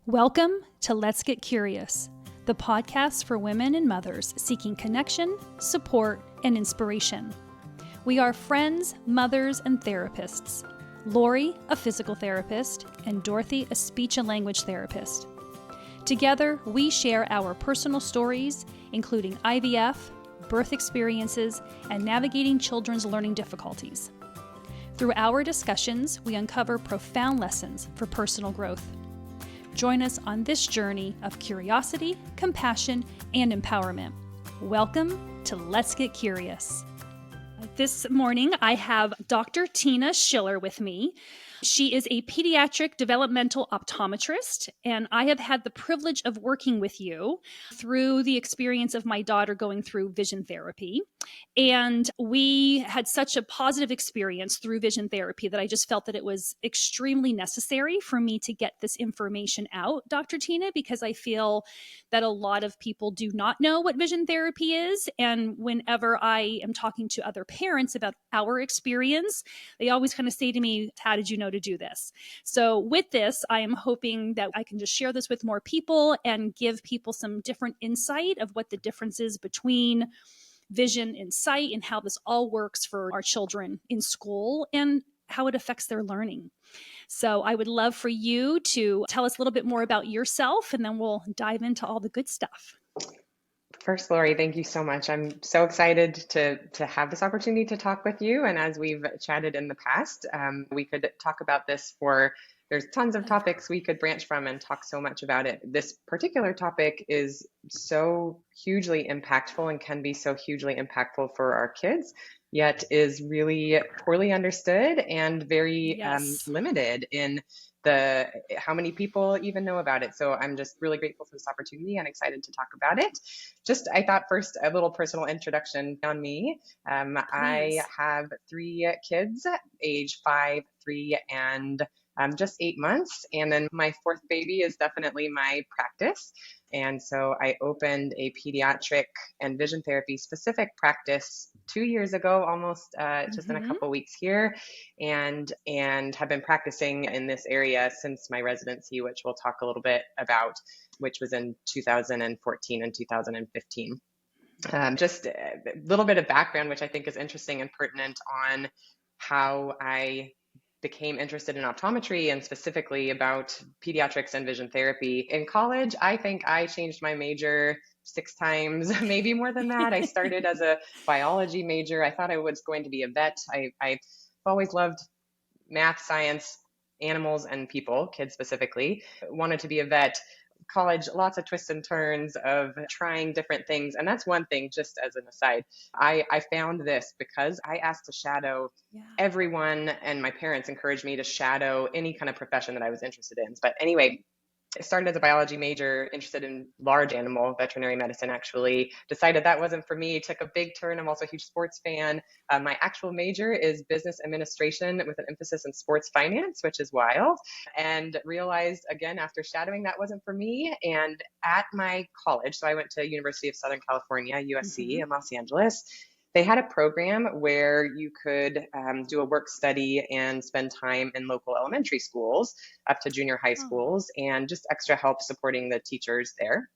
Welcome to Let's Get Curious, the podcast for women and mothers seeking connection, support, and inspiration. We are friends, mothers, and therapists. Lori, a physical therapist, and Dorothy, a speech and language therapist. Together, we share our personal stories, including IVF, birth experiences, and navigating children's learning difficulties. Through our discussions, we uncover profound lessons for personal growth. Join us on this journey of curiosity, compassion, and empowerment. Welcome to Let's Get Curious. This morning, I have Dr. Tina Schiller with me. She is a pediatric developmental optometrist, and I have had the privilege of working with you through the experience of my daughter going through vision therapy. And we had such a positive experience through vision therapy that I just felt that it was extremely necessary for me to get this information out, Dr. Tina, because I feel that a lot of people do not know what vision therapy is. And whenever I am talking to other parents about our experience, they always kind of say to me, how did you know to do this? So with this, I am hoping that I can just share this with more people and give people some different insight of what the difference is between vision and sight and how this all works for our children in school and how it affects their learning. So I would love for you to tell us a little bit more about yourself, and then we'll dive into all the good stuff. First, Lori, thank you so much. I'm so excited to have this opportunity to talk with you. And as we've chatted in the past, we could talk about this there's tons of topics we could branch from and talk so much about it. This particular topic is so hugely impactful and can be so hugely impactful for our kids, yet is really poorly understood and very limited in how many people even know about it. So I'm just really grateful for this opportunity and excited to talk about it. I thought first a little personal introduction on me. I have 3 kids, age 5, 3, and just 8 months. And then my 4th baby is definitely my practice. And so I opened a pediatric and vision therapy specific practice 2 years ago, almost just in a couple weeks here, and have been practicing in this area since my residency, which we'll talk a little bit about, which was in 2014 and 2015. Just a little bit of background, which I think is interesting and pertinent on how I became interested in optometry and specifically about pediatrics and vision therapy. In college, I think I changed my major 6 times, maybe more than that. I started as a biology major. I thought I was going to be a vet. I've always loved math, science, animals, and people, kids specifically. Wanted to be a vet. College, lots of twists and turns of trying different things. And that's one thing, just as an aside, I found this because I asked to shadow everyone, and my parents encouraged me to shadow any kind of profession that I was interested in. But anyway, I started as a biology major, interested in large animal, veterinary medicine, actually. Decided that wasn't for me, took a big turn. I'm also a huge sports fan. My actual major is business administration with an emphasis in sports finance, which is wild. And realized, again, after shadowing, that wasn't for me. And at my college, so I went to University of Southern California, USC, in Los Angeles. They had a program where you could do a work study and spend time in local elementary schools up to junior high schools and just extra help supporting the teachers there.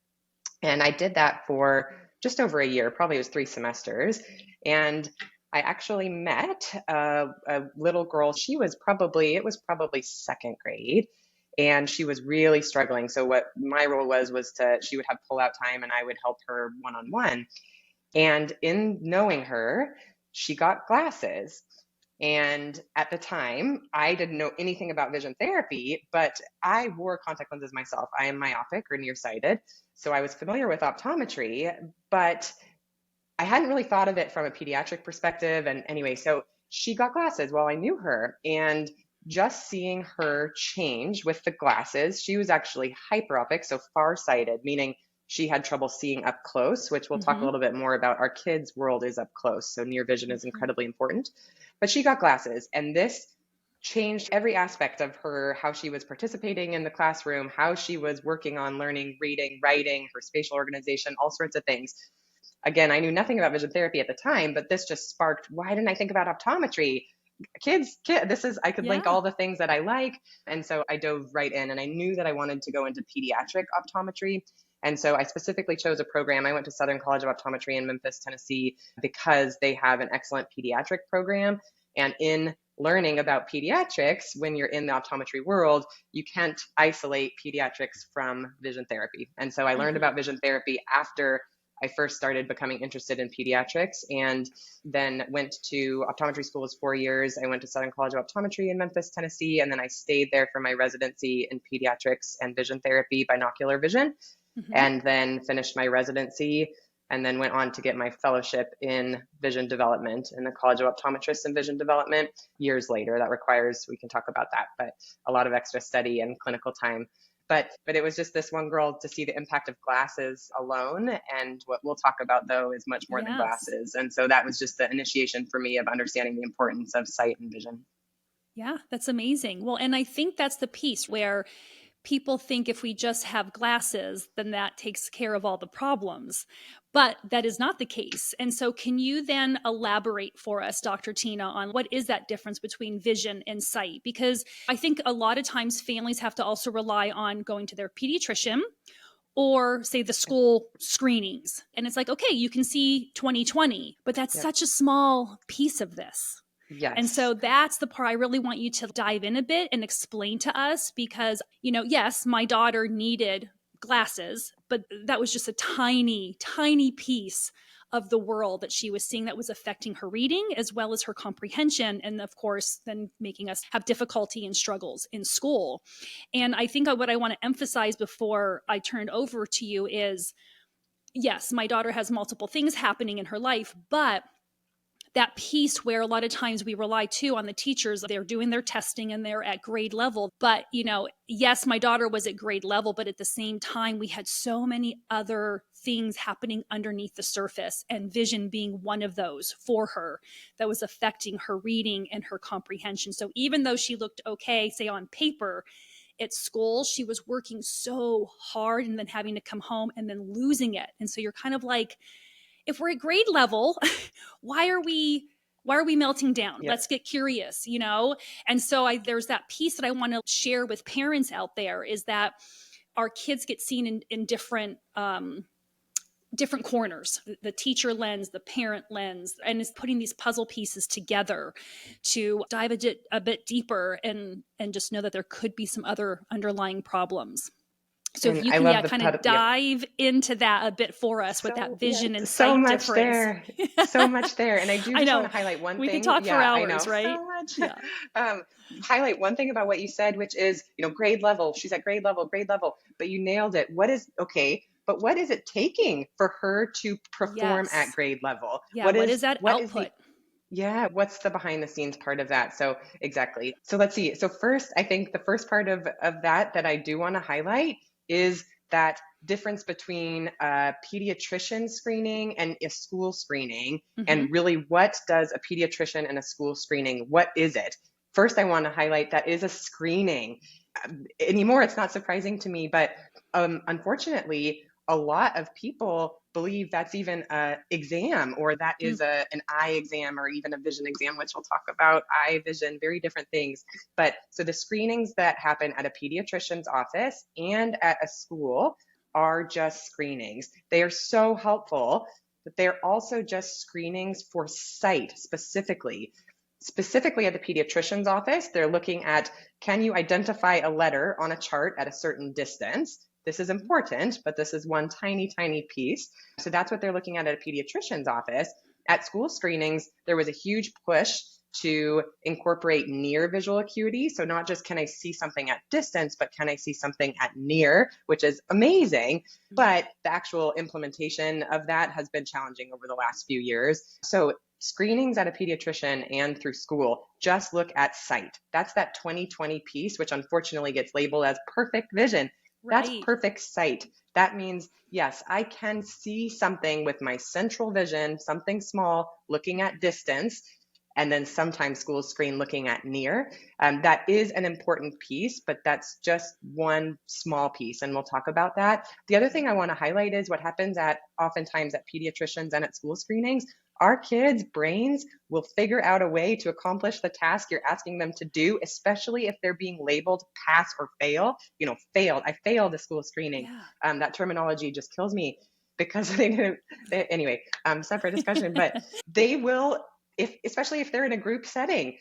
And I did that for just over a year, probably it was 3 semesters. And I actually met a little girl. It was probably 2nd grade. And she was really struggling. So what my role was she would have pull-out time and I would help her one-on-one. And in knowing her, she got glasses. And at the time, I didn't know anything about vision therapy, but I wore contact lenses myself. I am myopic or nearsighted. So I was familiar with optometry, but I hadn't really thought of it from a pediatric perspective. And anyway, so she got glasses while I knew her. And just seeing her change with the glasses, she was actually hyperopic, so farsighted, meaning she had trouble seeing up close, which we'll talk a little bit more about. Our kids' world is up close, so near vision is incredibly important. But she got glasses, and this changed every aspect of her, how she was participating in the classroom, how she was working on learning, reading, writing, her spatial organization, all sorts of things. Again, I knew nothing about vision therapy at the time, but this just sparked, why didn't I think about optometry? I could link Yeah. all the things that I like. And so I dove right in, and I knew that I wanted to go into pediatric optometry. And so I specifically chose a program. I went to Southern College of Optometry in Memphis, Tennessee, because they have an excellent pediatric program. And in learning about pediatrics, when you're in the optometry world, you can't isolate pediatrics from vision therapy. And so I learned about vision therapy after I first started becoming interested in pediatrics, and then went to optometry school as 4 years. I went to Southern College of Optometry in Memphis, Tennessee, and then I stayed there for my residency in pediatrics and vision therapy, binocular vision, Mm-hmm. and then finished my residency, and then went on to get my fellowship in vision development in the College of Optometrists and Vision Development years later. That requires, we can talk about that, but a lot of extra study and clinical time. But it was just this one girl to see the impact of glasses alone. And what we'll talk about, though, is much more than Yes. glasses. And so that was just the initiation for me of understanding the importance of sight and vision. Yeah, that's amazing. Well, and I think that's the piece where people think if we just have glasses, then that takes care of all the problems. But that is not the case. And so, can you then elaborate for us, Dr. Tina, on what is that difference between vision and sight? Because I think a lot of times families have to also rely on going to their pediatrician or say the school screenings. And it's like, okay, you can see 20/20, but that's Yep. such a small piece of this. And Yes. so that's the part I really want you to dive in a bit and explain to us because, yes, my daughter needed glasses, but that was just a tiny, tiny piece of the world that she was seeing that was affecting her reading as well as her comprehension. And of course, then making us have difficulty and struggles in school. And I think what I want to emphasize before I turn over to you is yes, my daughter has multiple things happening in her life, but that piece where a lot of times we rely too on the teachers, they're doing their testing and they're at grade level. But, yes, my daughter was at grade level, but at the same time, we had so many other things happening underneath the surface, and vision being one of those for her that was affecting her reading and her comprehension. So even though she looked okay, say on paper, at school, she was working so hard and then having to come home and then losing it. And so you're kind of like, if we're at grade level, why are we melting down? Yep. Let's get curious, And so there's that piece that I want to share with parents out there is that our kids get seen in different different corners, the teacher lens, the parent lens, and is putting these puzzle pieces together to dive a bit deeper and just know that there could be some other underlying problems. So if And you I can, love the kind of yep. dive into that a bit for us with that vision and So sight much difference. there, so much there. And I do I just want know. to highlight one We could thing. talk for Yeah, I know, hours, right? so much. Yeah. Highlight one thing about what you said, which is, grade level. She's at grade level, but you nailed it. What is it taking for her to perform at Yes. grade level? Yeah. What is that output? What's the behind the scenes part of that? So exactly. So let's see. So first, I think the first part of that I do want to highlight is that difference between a pediatrician screening and a school screening. And really, what does a pediatrician and a school screening, what is it? First, I want to highlight that is a screening. Anymore, it's not surprising to me, but unfortunately, a lot of people believe that's even an exam, or that is an eye exam, or even a vision exam, which we'll talk about. Eye, vision, very different things. But so the screenings that happen at a pediatrician's office and at a school are just screenings. They are so helpful, but they're also just screenings for sight specifically. Specifically at the pediatrician's office, they're looking at, can you identify a letter on a chart at a certain distance? This is important, but this is one tiny, tiny piece. So that's what they're looking at a pediatrician's office. At school screenings, there was a huge push to incorporate near visual acuity. So not just can I see something at distance, but can I see something at near, which is amazing. But the actual implementation of that has been challenging over the last few years. So screenings at a pediatrician and through school just look at sight. That's that 20/20 piece, which unfortunately gets labeled as perfect vision. Right. That's perfect sight. That means, yes, I can see something with my central vision, something small, looking at distance, and then sometimes schools screen looking at near. That is an important piece, but that's just one small piece, and we'll talk about that. The other thing I want to highlight is what happens oftentimes at pediatricians and at school screenings. Our kids' brains will figure out a way to accomplish the task you're asking them to do, especially if they're being labeled pass or fail. Failed. I failed a school screening. Yeah. That terminology just kills me because anyway, separate discussion, but they will, especially if they're in a group setting,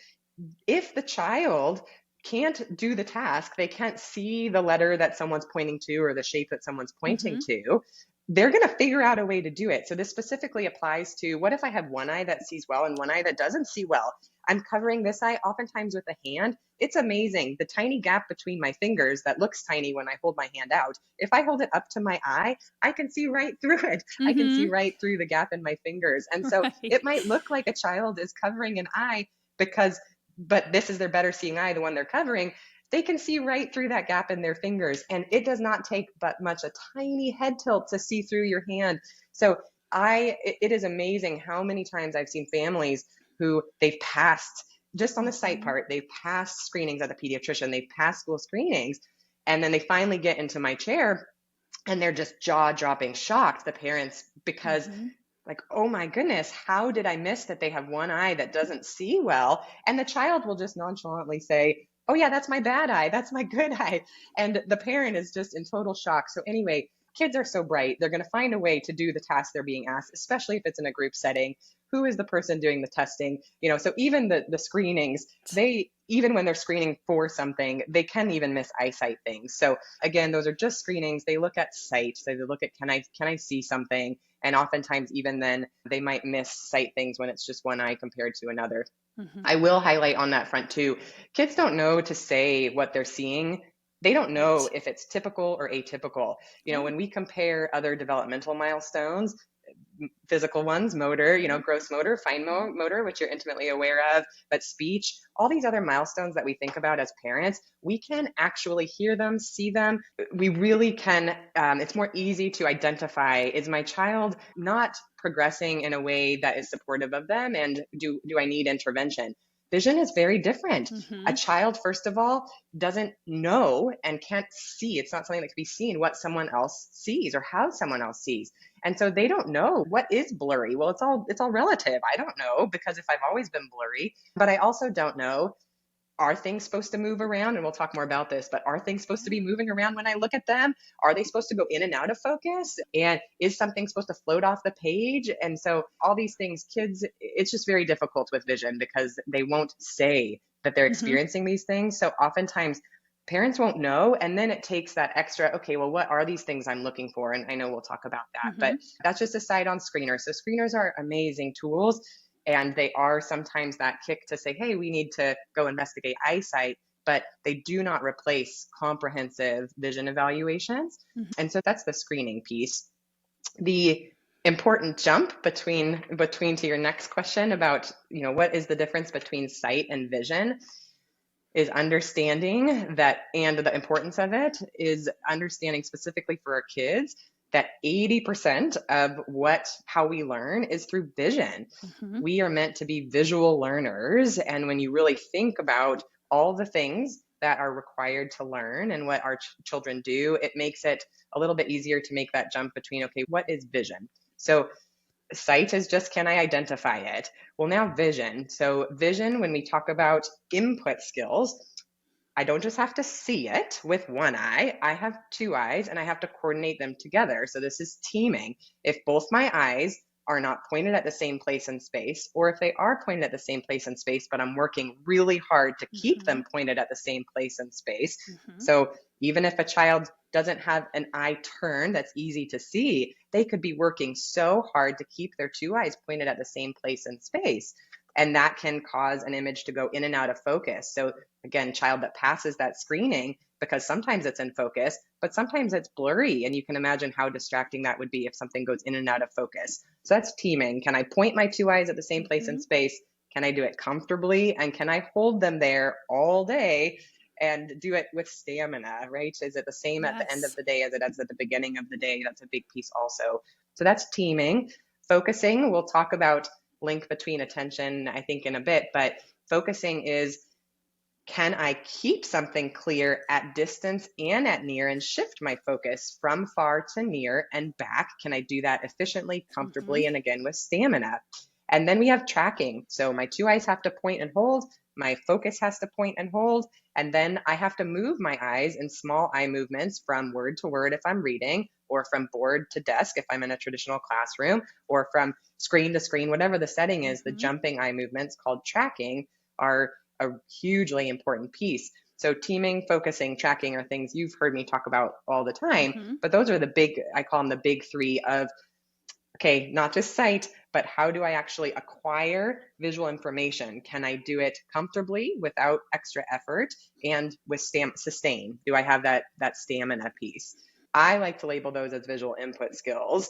if the child can't do the task, they can't see the letter that someone's pointing to or the shape that someone's pointing to, they're going to figure out a way to do it. So this specifically applies to, what if I have one eye that sees well and one eye that doesn't see well? I'm covering this eye oftentimes with a hand. It's amazing. The tiny gap between my fingers that looks tiny when I hold my hand out. If I hold it up to my eye, I can see right through it. I can see right through the gap in my fingers. And so it might look like a child is covering an eye but this is their better seeing eye, the one they're covering. They can see right through that gap in their fingers. And it does not take but much a tiny head tilt to see through your hand. So it is amazing how many times I've seen families who they've passed, just on the sight part, they've passed screenings at the pediatrician, they've passed school screenings, and then they finally get into my chair and they're just jaw-dropping shocked, the parents, because like, oh my goodness, how did I miss that they have one eye that doesn't see well? And the child will just nonchalantly say, oh yeah, that's my bad eye, that's my good eye. And the parent is just in total shock. So anyway, kids are so bright. They're going to find a way to do the task they're being asked, especially if it's in a group setting. Who is the person doing the testing? So even the screenings, even when they're screening for something, they can even miss eyesight things. So again, those are just screenings. They look at sight. So they look at, can I see something? And oftentimes even then they might miss sight things when it's just one eye compared to another. I will highlight on that front too. Kids don't know to say what they're seeing. They don't know if it's typical or atypical. When we compare other developmental milestones, physical ones, motor, gross motor, fine motor, which you're intimately aware of, but speech, all these other milestones that we think about as parents, we can actually hear them, see them. We really can, it's more easy to identify, is my child not progressing in a way that is supportive of them? And do I need intervention? Vision is very different. A child, first of all, doesn't know and can't see. It's not something that can be seen what someone else sees or how someone else sees. And so they don't know what is blurry. Well, it's all relative. I don't know, because if I've always been blurry, but I also don't know, are things supposed to move around? And we'll talk more about this, but are things supposed to be moving around when I look at them? Are they supposed to go in and out of focus? And is something supposed to float off the page? And so all these things, kids, it's just very difficult with vision because they won't say that they're experiencing these things. So oftentimes parents won't know. And then it takes that extra, okay, well, what are these things I'm looking for? And I know we'll talk about that, but that's just a side on screeners. So screeners are amazing tools. And they are sometimes that kick to say, hey, we need to go investigate eyesight, but they do not replace comprehensive vision evaluations. And so that's the screening piece. The important jump between to your next question about, what is the difference between sight and vision, is understanding that, and the importance of it is understanding specifically for our kids that 80% of how we learn is through vision. We are meant to be visual learners. And when you really think about all the things that are required to learn and what our children do, it makes it a little bit easier to make that jump between, okay, what is vision? So sight is just, can I identify it? Well, now vision. So vision, when we talk about input skills, I don't just have to see it with one eye. I have two eyes and I have to coordinate them together. So this is teaming. If both my eyes are not pointed at the same place in space, or if they are pointed at the same place in space, but I'm working really hard to keep them pointed at the same place in space. So even if a child doesn't have an eye turn that's easy to see, they could be working so hard to keep their two eyes pointed at the same place in space. And that can cause an image to go in and out of focus. So again, child that passes that screening, because sometimes it's in focus, but sometimes it's blurry. And you can imagine how distracting that would be if something goes in and out of focus. So that's teaming. Can I point my two eyes at the same place in space? Can I do it comfortably? And can I hold them there all day and do it with stamina, right? Is it the same at the end of the day as it is at the beginning of the day? That's a big piece also. So that's teaming. Focusing, we'll talk about link between attention, I think, in a bit, but focusing is, can I keep something clear at distance and at near and shift my focus from far to near and back? Can I do that efficiently, comfortably, and again with stamina? And then we have tracking. So my two eyes have to point and hold, my focus has to point and hold, and then I have to move my eyes in small eye movements from word to word if I'm reading, or from board to desk if I'm in a traditional classroom, or from screen to screen, whatever the setting is. The jumping eye movements called tracking are a hugely important piece. So teaming, focusing, tracking are things you've heard me talk about all the time, but those are the big, I call them the big three of, okay, not just sight, but how do I actually acquire visual information? Can I do it comfortably without extra effort and with sustain? Do I have that stamina piece? I like to label those as visual input skills.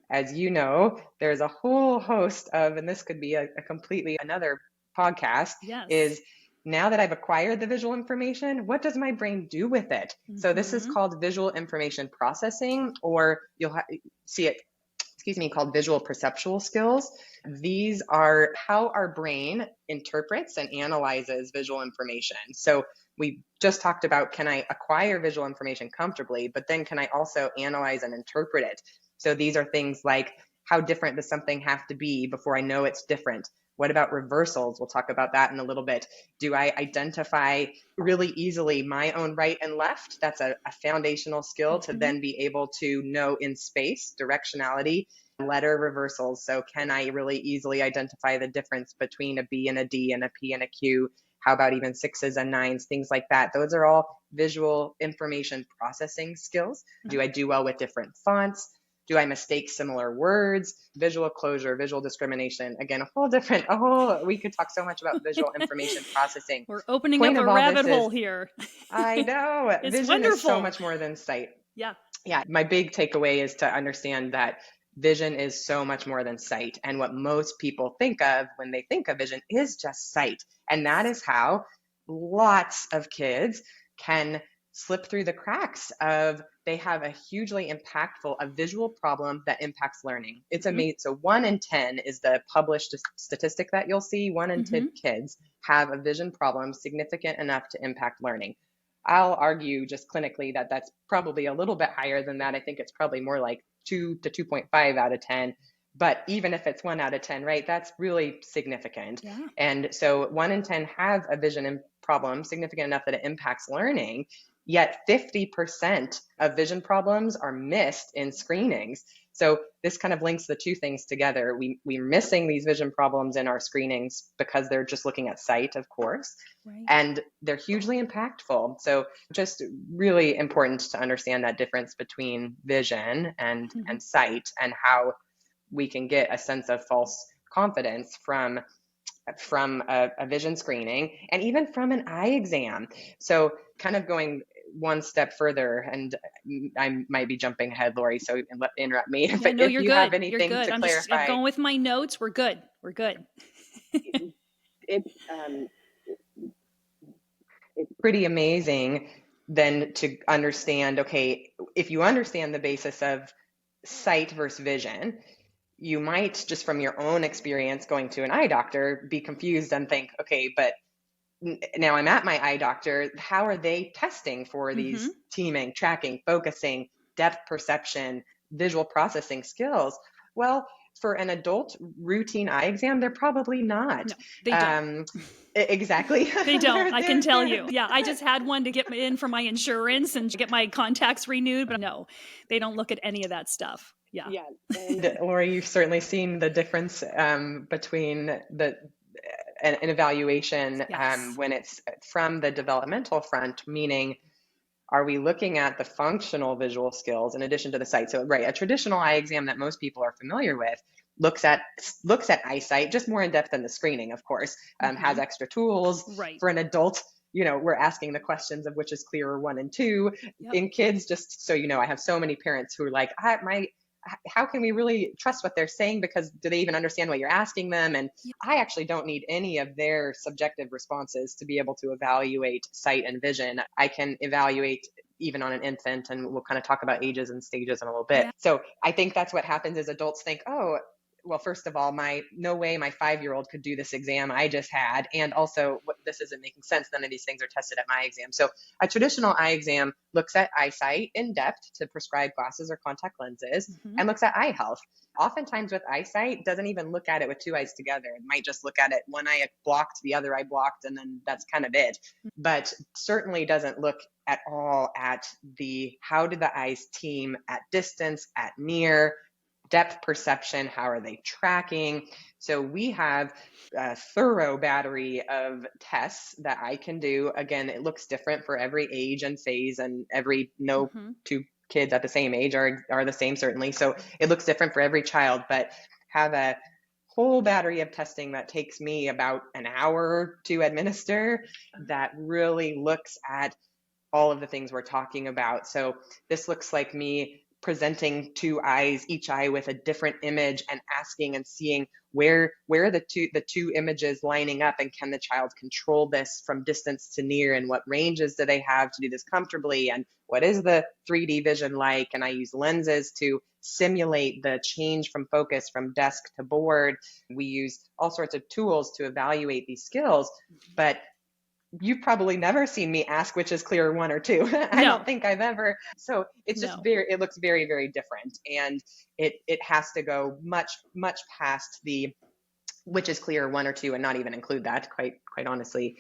As you know, there's a whole host of, and this could be a completely another podcast, is now that I've acquired the visual information, what does my brain do with it? So this is called visual information processing, or you'll see it, called visual perceptual skills. These are how our brain interprets and analyzes visual information. So we just talked about, can I acquire visual information comfortably, but then can I also analyze and interpret it? So these are things like, how different does something have to be before I know it's different? What about reversals? We'll talk about that in a little bit. Do I identify really easily my own right and left? That's a foundational skill to then be able to know in space, directionality, letter reversals. So can I really easily identify the difference between a B and a D and a P and a Q? How about even 6s and 9s, things like that? Those are all visual information processing skills. Do I do well with different fonts? Do I mistake similar words? Visual closure, visual discrimination. Again, we could talk so much about visual information processing. We're opening up a rabbit hole here. I know. It's Vision wonderful. is so much more than sight. Yeah. My big takeaway is to understand that vision is so much more than sight. And what most people think of when they think of vision is just sight. And that is how lots of kids can slip through the cracks of, they have a hugely impactful, a visual problem that impacts learning. It's amazing. So 1 in 10 is the published statistic that you'll see. 1 in 10 kids have a vision problem significant enough to impact learning. I'll argue just clinically that that's probably a little bit higher than that. I think it's probably more like 2 to 2.5 out of 10. But even if it's 1 out of 10, right, that's really significant. Yeah. And so 1 in 10 have a vision problem significant enough that it impacts learning. Yet 50% of vision problems are missed in screenings. So this kind of links the two things together. We're missing these vision problems in our screenings because they're just looking at sight, of course, and they're hugely impactful. So just really important to understand that difference between vision and sight, and how we can get a sense of false confidence from a vision screening, and even from an eye exam. So kind of going one step further, and I might be jumping ahead, Lori, so interrupt me. Yeah, but no, if you're you good. have anything you're good. to clarify. I'm going with my notes. We're good. It's pretty amazing then to understand, okay, if you understand the basis of sight versus vision, you might, just from your own experience going to an eye doctor, be confused and think, okay, but now I'm at my eye doctor, how are they testing for these teaming, tracking, focusing, depth perception, visual processing skills? Well, for an adult routine eye exam, they're probably not. No, they don't. Exactly. They don't. I can tell you. Yeah, I just had one to get in for my insurance and to get my contacts renewed, but no, they don't look at any of that stuff. Yeah. And Lori, you've certainly seen the difference between an evaluation when it's from the developmental front, meaning, are we looking at the functional visual skills in addition to the sight? So, a traditional eye exam that most people are familiar with looks at eyesight, just more in depth than the screening, of course, has extra tools. For an adult, we're asking the questions of which is clearer, 1 and 2. In kids, just so you know, I have so many parents who are like, how can we really trust what they're saying? Because do they even understand what you're asking them? And I actually don't need any of their subjective responses to be able to evaluate sight and vision. I can evaluate even on an infant, and we'll kind of talk about ages and stages in a little bit. So I think that's what happens is adults think, oh, well, first of all, no way my 5-year-old could do this exam I just had. And also, this isn't making sense. None of these things are tested at my exam. So a traditional eye exam looks at eyesight in depth to prescribe glasses or contact lenses, and looks at eye health. Oftentimes with eyesight, doesn't even look at it with two eyes together. It might just look at it one eye blocked, the other eye blocked, and then that's kind of it. But certainly doesn't look at all at how do the eyes team at distance, at near, depth perception, how are they tracking? So we have a thorough battery of tests that I can do. Again, it looks different for every age and phase, and no two kids at the same age are the same, certainly. So it looks different for every child, but have a whole battery of testing that takes me about an hour to administer that really looks at all of the things we're talking about. So this looks like me presenting each eye with a different image, and asking and seeing where are the two images lining up, and can the child control this from distance to near, and what ranges do they have to do this comfortably, and what is the 3D vision like? And I use lenses to simulate the change from focus from desk to board. We use all sorts of tools to evaluate these skills, but you've probably never seen me ask which is clearer, 1 or 2. I don't think I've ever. So it's just it looks very, very different. And it has to go much, much past the which is clearer, 1 or 2, and not even include that. Quite honestly,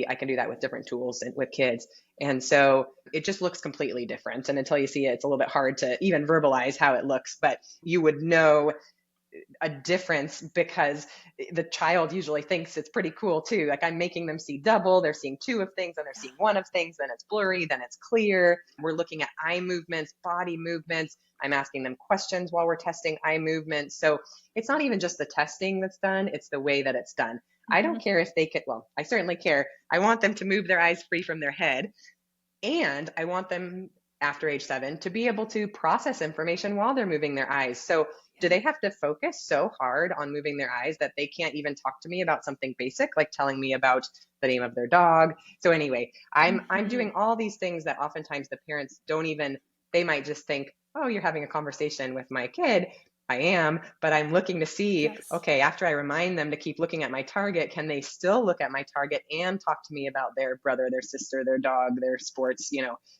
I can do that with different tools and with kids. And so it just looks completely different. And until you see it, it's a little bit hard to even verbalize how it looks, but you would know a difference, because the child usually thinks it's pretty cool too. Like, I'm making them see double, they're seeing 2 of things, then they're seeing 1 of things, then it's blurry, then it's clear. We're looking at eye movements, body movements. I'm asking them questions while we're testing eye movements. So it's not even just the testing that's done, it's the way that it's done. I don't care if they I certainly care. I want them to move their eyes free from their head. And I want them after age 7 to be able to process information while they're moving their eyes. So do they have to focus so hard on moving their eyes that they can't even talk to me about something basic, like telling me about the name of their dog? So anyway, I'm doing all these things that oftentimes the parents they might just think, oh, you're having a conversation with my kid. I am, but I'm looking to see, okay, after I remind them to keep looking at my target, can they still look at my target and talk to me about their brother, their sister, their dog, their sports,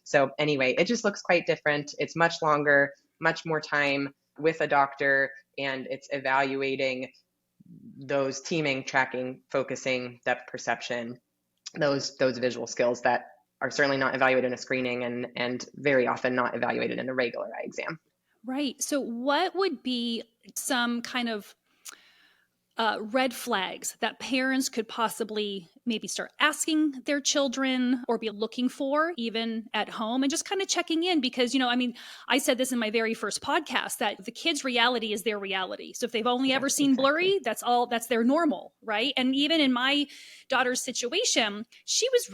So anyway, it just looks quite different. It's much longer, much more time with a doctor, and it's evaluating those teaming, tracking, focusing, depth perception, those visual skills that are certainly not evaluated in a screening, and very often not evaluated in a regular eye exam. Right. So what would be some kind of red flags that parents could possibly maybe start asking their children or be looking for even at home, and just kind of checking in? Because, I said this in my very first podcast, that the kid's reality is their reality. So if they've only ever seen blurry, that's their normal, right? And even in my daughter's situation, she was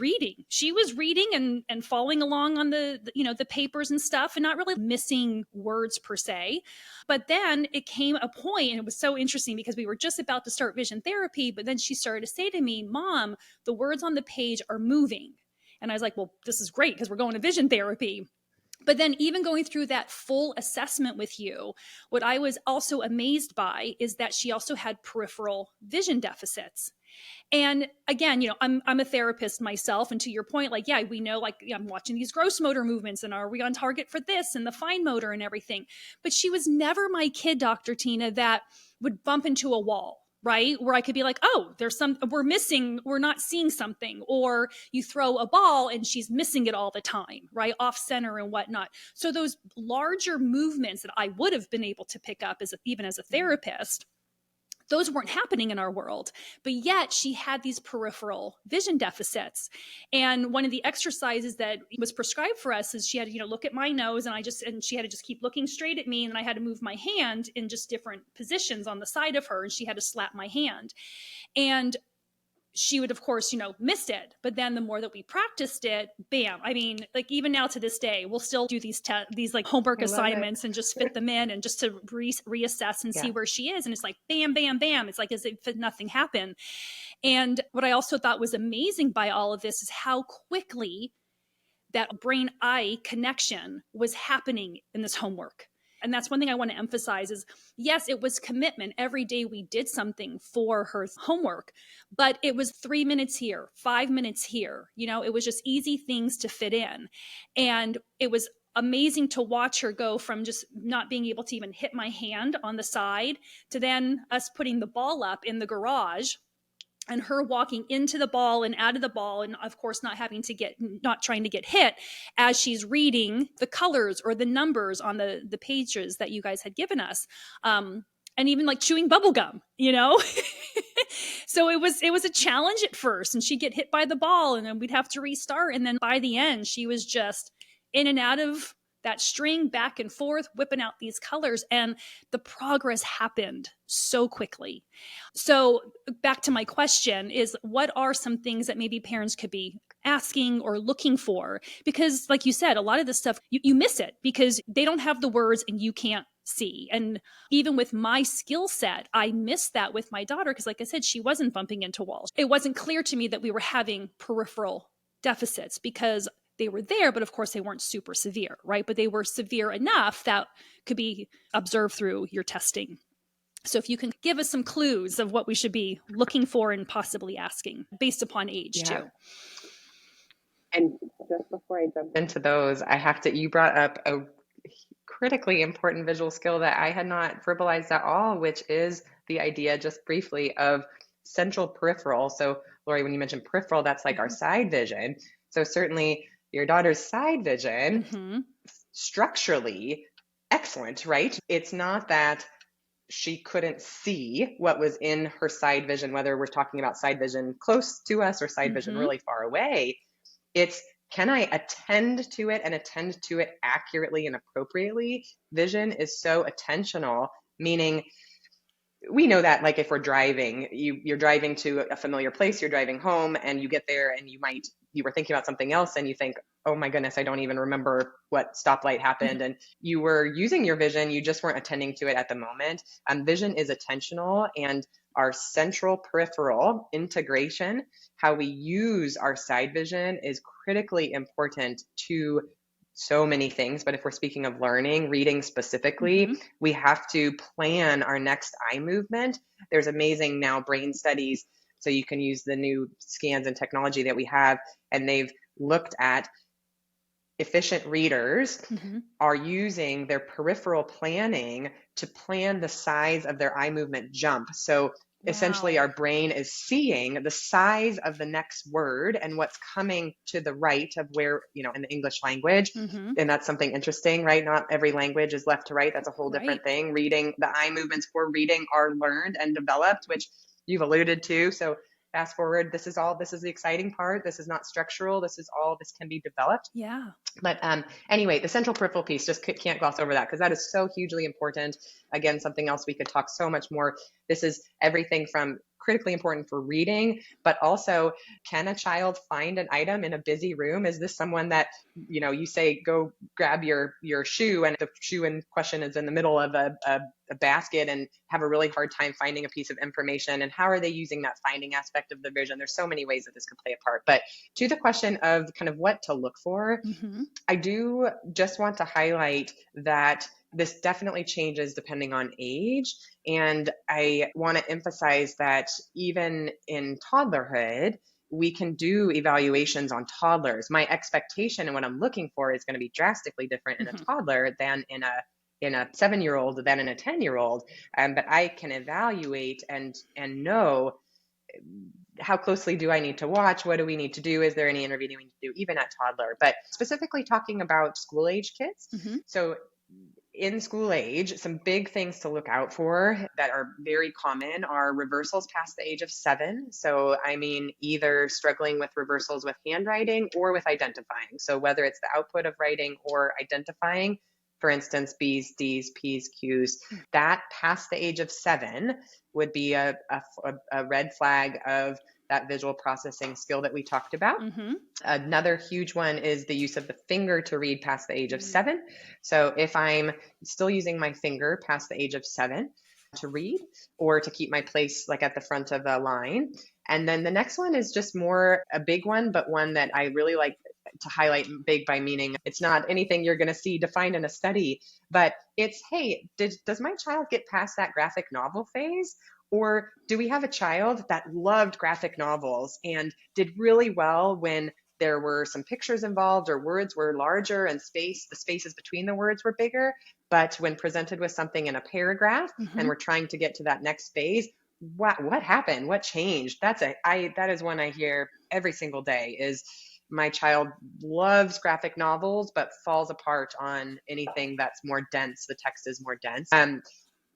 reading and following along on the papers and stuff, and not really missing words per se. But then it came a point, and it was so interesting, because we were just about to start vision therapy, but then she started to say to me, Mom, the words on the page are moving. And I was like, well, this is great, because we're going to vision therapy. But then even going through that full assessment with you, what I was also amazed by is that she also had peripheral vision deficits. And again, I'm a therapist myself. And to your point, we know, I'm watching these gross motor movements, and are we on target for this, and the fine motor and everything. But she was never my kid, Dr. Tina, that would bump into a wall, right? Where I could be like, oh, we're not seeing something. Or you throw a ball and she's missing it all the time, right? Off center and whatnot. So those larger movements that I would have been able to pick up even as a therapist, those weren't happening in our world. But yet she had these peripheral vision deficits. And one of the exercises that was prescribed for us is she had to, look at my nose, and she had to just keep looking straight at me. And I had to move my hand in just different positions on the side of her, and she had to slap my hand. And she would, of course, miss it. But then the more that we practiced it, bam. Even now to this day, we'll still do these homework assignments and just fit them in, and just to reassess and see where she is. And it's like, bam, bam, bam. It's like as if nothing happened. And what I also thought was amazing by all of this is how quickly that brain-eye connection was happening in this homework. And that's one thing I want to emphasize is, yes, it was commitment. Every day we did something for her homework, but it was 3 minutes here, 5 minutes here. It was just easy things to fit in. And it was amazing to watch her go from just not being able to even hit my hand on the side to then us putting the ball up in the garage and her walking into the ball and out of the ball, and of course not trying to get hit as she's reading the colors or the numbers on the pages that you guys had given us, and even like chewing bubble gum. So it was a challenge at first, and she'd get hit by the ball and then we'd have to restart, and then by the end she was just in and out of that string, back and forth, whipping out these colors, and the progress happened so quickly. So back to my question is, what are some things that maybe parents could be asking or looking for? Because like you said, a lot of this stuff, you miss it because they don't have the words and you can't see. And even with my skill set, I missed that with my daughter because like I said, she wasn't bumping into walls. It wasn't clear to me that we were having peripheral deficits because they were there, but of course they weren't super severe, right? But they were severe enough that could be observed through your testing. So if you can give us some clues of what we should be looking for and possibly asking based upon age too. And just before I jump into those, you brought up a critically important visual skill that I had not verbalized at all, which is the idea, just briefly, of central peripheral. So Lori, when you mentioned peripheral, that's like our side vision. So certainly your daughter's side vision, structurally excellent, right? It's not that she couldn't see what was in her side vision, whether we're talking about side vision close to us or side vision really far away. It's, can I attend to it and attend to it accurately and appropriately? Vision is so attentional, meaning we know that like if we're driving, you're driving to a familiar place, you're driving home and you get there and you were thinking about something else and you think, oh my goodness, I don't even remember what stoplight happened. And you were using your vision, you just weren't attending to it at the moment. Vision is attentional, and our central peripheral integration, how we use our side vision, is critically important to so many things. But if we're speaking of learning, reading specifically, we have to plan our next eye movement. There's amazing now brain studies. So you can use the new scans and technology that we have, and they've looked at efficient readers are using their peripheral planning to plan the size of their eye movement jump. So essentially our brain is seeing the size of the next word and what's coming to the right of where, in the English language. And that's something interesting, right? Not every language is left to right. That's a whole different thing. Reading, the eye movements for reading are learned and developed, which you've alluded to. So fast forward, this is the exciting part. This is not structural. This can be developed. Yeah. But anyway, the central peripheral piece, just can't gloss over that because that is so hugely important. Again, something else we could talk so much more. This is everything from critically important for reading, but also, can a child find an item in a busy room? Is this someone that, you say, go grab your shoe, and the shoe in question is in the middle of a basket, and have a really hard time finding a piece of information? And how are they using that finding aspect of the vision? There's so many ways that this could play a part. But to the question of kind of what to look for, I do just want to highlight that this definitely changes depending on age. And I want to emphasize that even in toddlerhood, we can do evaluations on toddlers. My expectation and what I'm looking for is going to be drastically different in a toddler than in a 7-year-old than in a 10-year-old. But I can evaluate and know how closely do I need to watch? What do we need to do? Is there any intervening we need to do, even at toddler? But specifically talking about school age kids. So in school age, some big things to look out for that are very common are reversals past the age of 7. So I mean, either struggling with reversals with handwriting or with identifying. So whether it's the output of writing or identifying, for instance, B's, D's, P's, Q's, that past the age of 7 would be a red flag of that visual processing skill that we talked about. Another huge one is the use of the finger to read past the age of 7. So if I'm still using my finger past the age of 7 to read or to keep my place like at the front of a line. And then the next one is just more a big one, but one that I really like to highlight big by meaning it's not anything you're going to see defined in a study, but it's, hey, does my child get past that graphic novel phase? Or do we have a child that loved graphic novels and did really well when there were some pictures involved or words were larger and the spaces between the words were bigger, but when presented with something in a paragraph and we're trying to get to that next phase, what happened? What changed? That is one I hear every single day is my child loves graphic novels, but falls apart on anything that's more dense. The text is more dense.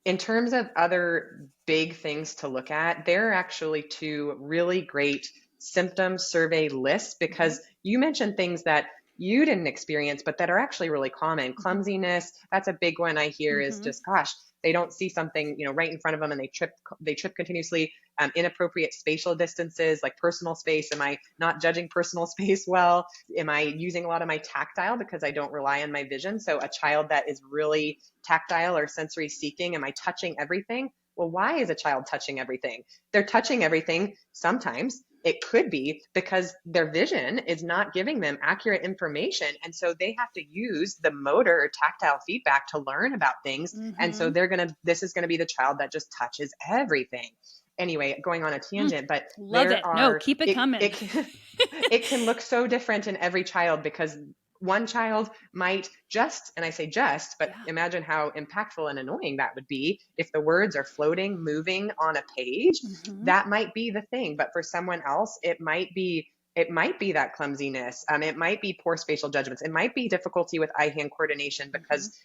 In terms of other big things to look at, there are actually two really great symptom survey lists, because you mentioned things that you didn't experience, but that are actually really common. Clumsiness, that's a big one I hear is just, gosh, they don't see something, right in front of them and they trip continuously. Inappropriate spatial distances, like personal space. Am I not judging personal space well? Am I using a lot of my tactile because I don't rely on my vision? So a child that is really tactile or sensory seeking, am I touching everything? Well, why is a child touching everything? They're touching everything sometimes. It could be because their vision is not giving them accurate information. And so they have to use the motor or tactile feedback to learn about things. And so this is going to be the child that just touches everything. Anyway, going on a tangent, but love it. No, keep it coming. It can look so different in every child, because one child might just, and I say just, but imagine how impactful and annoying that would be if the words are floating, moving on a page. That might be the thing. But for someone else, it might be that clumsiness. It might be poor spatial judgments. It might be difficulty with eye-hand coordination because,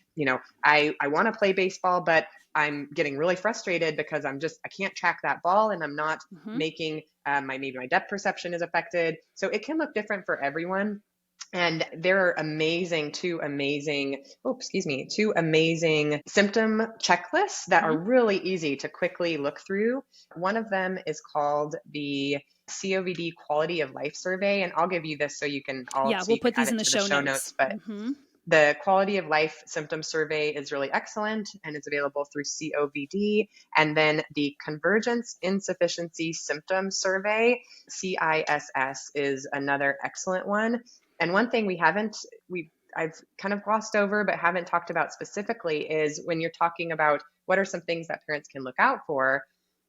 I want to play baseball, but I'm getting really frustrated because I can't track that ball, and I'm not making maybe my depth perception is affected. So it can look different for everyone. And there are two amazing symptom checklists that are really easy to quickly look through. One of them is called the FCOVD Quality of Life Survey. And I'll give you this so you can we'll put these in the show notes. But the Quality of Life Symptom Survey is really excellent, and it's available through COVD. And then the Convergence Insufficiency Symptom Survey, CISS, is another excellent one. And one thing I've kind of glossed over but haven't talked about specifically is when you're talking about what are some things that parents can look out for,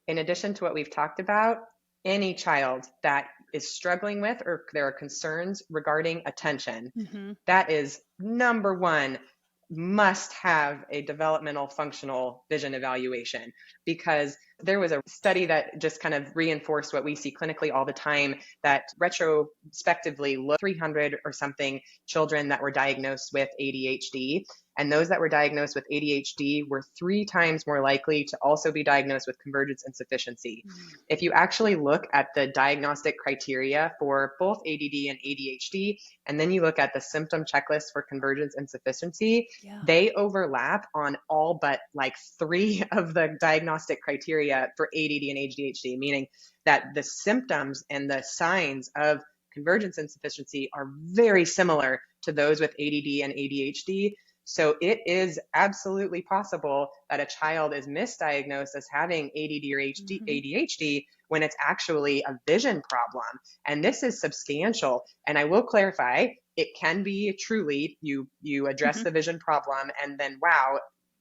in addition to what we've talked about, any child that is struggling with or there are concerns regarding attention, that is number one, must have a developmental functional vision evaluation, because there was a study that just kind of reinforced what we see clinically all the time, that retrospectively looked 300 or something children that were diagnosed with ADHD. And those that were diagnosed with ADHD were 3 times more likely to also be diagnosed with convergence insufficiency. If you actually look at the diagnostic criteria for both ADD and ADHD, and then you look at the symptom checklist for convergence insufficiency, they overlap on all but like 3 of the diagnostic criteria for ADD and ADHD, meaning that the symptoms and the signs of convergence insufficiency are very similar to those with ADD and ADHD. So it is absolutely possible that a child is misdiagnosed as having ADD or ADHD when it's actually a vision problem. And this is substantial. And I will clarify, it can be truly you address the vision problem and then, wow,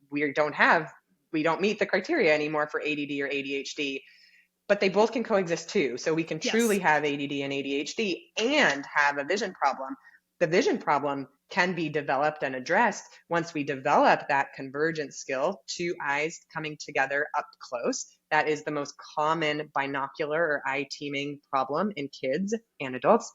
we don't meet the criteria anymore for ADD or ADHD. But they both can coexist too. So we can truly have ADD and ADHD and have a vision problem. The vision problem can be developed and addressed once we develop that convergence skill, 2 eyes coming together up close. That is the most common binocular or eye teaming problem in kids and adults,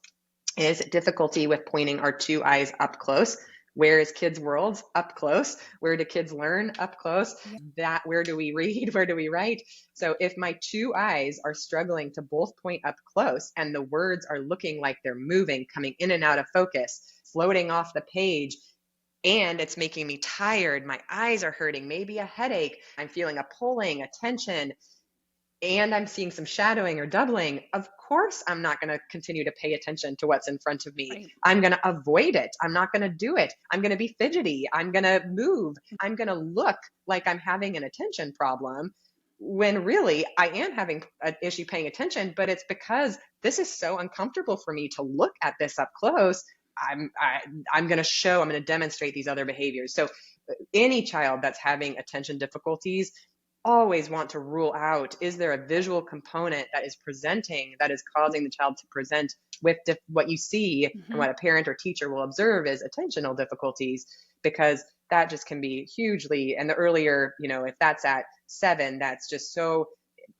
is difficulty with pointing our 2 eyes up close. Where is kids' worlds? Up close. Where do kids learn? Up close. Where do we read? Where do we write? So if my 2 eyes are struggling to both point up close and the words are looking like they're moving, coming in and out of focus, floating off the page, and it's making me tired, my eyes are hurting, maybe a headache, I'm feeling a pulling, a tension, and I'm seeing some shadowing or doubling, of course I'm not going to continue to pay attention to what's in front of me. Right. I'm going to avoid it. I'm not going to do it. I'm going to be fidgety. I'm going to move. I'm going to look like I'm having an attention problem, when really I am having an issue paying attention, but it's because this is so uncomfortable for me to look at this up close I'm going to demonstrate these other behaviors. So any child that's having attention difficulties, always want to rule out, is there a visual component that is presenting, that is causing the child to present with what you see and what a parent or teacher will observe is attentional difficulties, because that just can be hugely, and the earlier, if that's at 7, that's just so,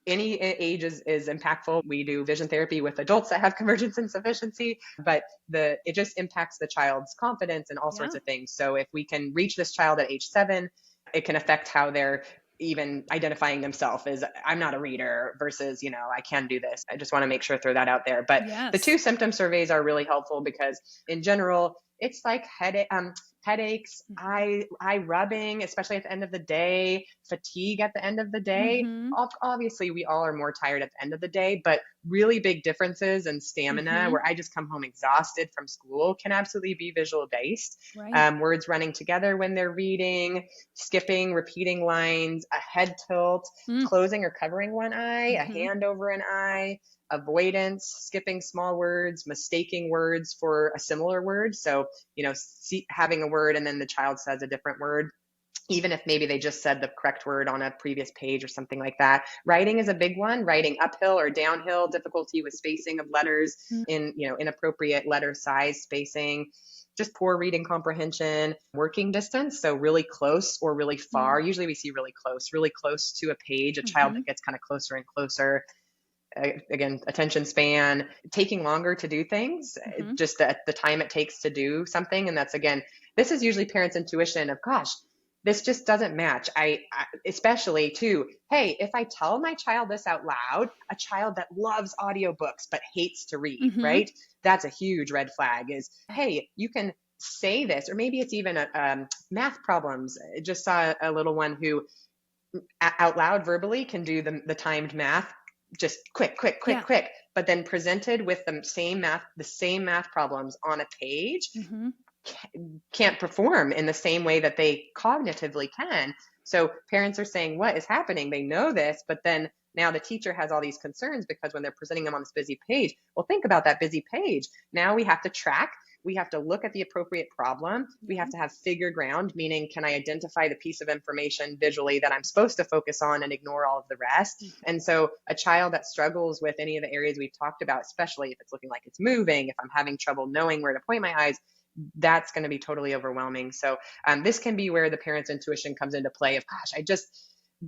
any age is impactful. We do vision therapy with adults that have convergence insufficiency, but it just impacts the child's confidence and all sorts of things. So if we can reach this child at age 7, it can affect how they're even identifying themselves as, I'm not a reader, versus, I can do this. I just want to make sure, throw that out there. But the 2 symptom surveys are really helpful, because in general, it's like headaches, eye rubbing, especially at the end of the day, fatigue at the end of the day. Obviously, we all are more tired at the end of the day, but really big differences in stamina, where I just come home exhausted from school, can absolutely be visual based. Right. Words running together when they're reading, skipping, repeating lines, a head tilt, closing or covering one eye, a hand over an eye, avoidance, skipping small words, mistaking words for a similar word. So, having a word and then the child says a different word, even if maybe they just said the correct word on a previous page or something like that. Writing is a big one. Writing uphill or downhill, difficulty with spacing of letters, in, inappropriate letter size spacing, just poor reading comprehension, working distance. So really close or really far. Usually we see really close to a page, a child that gets kind of closer and closer. Again, attention span, taking longer to do things, just the time it takes to do something. And that's, again, this is usually parents' intuition of, gosh, this just doesn't match. I especially too, hey, if I tell my child this out loud, a child that loves audiobooks but hates to read, right? That's a huge red flag, is, hey, you can say this, or maybe it's even math problems. I just saw a little one who out loud verbally can do the timed math, just quick, but then presented with the same math problems on a page, can't perform in the same way that they cognitively can. So parents are saying, what is happening? They know this, but then now the teacher has all these concerns, because when they're presenting them on this busy page, well, think about that busy page. Now we have to track. We have to look at the appropriate problem. We have to have figure ground, meaning, can I identify the piece of information visually that I'm supposed to focus on and ignore all of the rest? And so a child that struggles with any of the areas we've talked about, especially if it's looking like it's moving, if I'm having trouble knowing where to point my eyes, that's going to be totally overwhelming. So this can be where the parent's intuition comes into play of, gosh,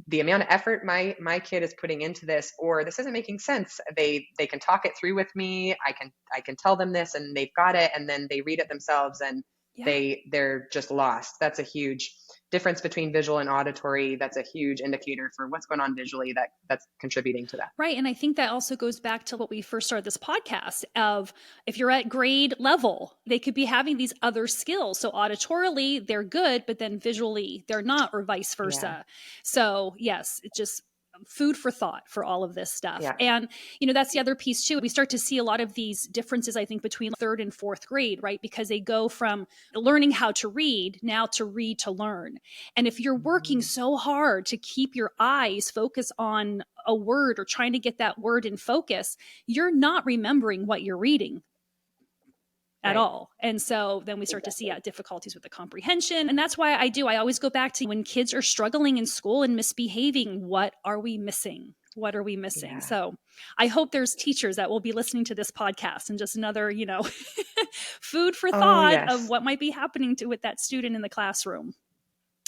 the amount of effort my kid is putting into this, or this isn't making sense. They can talk it through with me. I can tell them this, and they've got it, and then they read it themselves, and they're just lost. That's a huge difference between visual and auditory. That's a huge indicator for what's going on visually that's contributing to that. Right. And I think that also goes back to what we first started this podcast of, if you're at grade level, they could be having these other skills. So auditorily, they're good, but then visually they're not, or vice versa. Yeah. So yes, it's just food for thought for all of this stuff. Yeah. And, that's the other piece too. We start to see a lot of these differences, I think, between 3rd and 4th grade, right? Because they go from learning how to read now to read to learn. And if you're working so hard to keep your eyes focused on a word or trying to get that word in focus, you're not remembering what you're reading at all. And so then we start to see difficulties with the comprehension. And that's why I always go back to, when kids are struggling in school and misbehaving, what are we missing? What are we missing? Yeah. So I hope there's teachers that will be listening to this podcast, and just another, food for thought of what might be happening with that student in the classroom.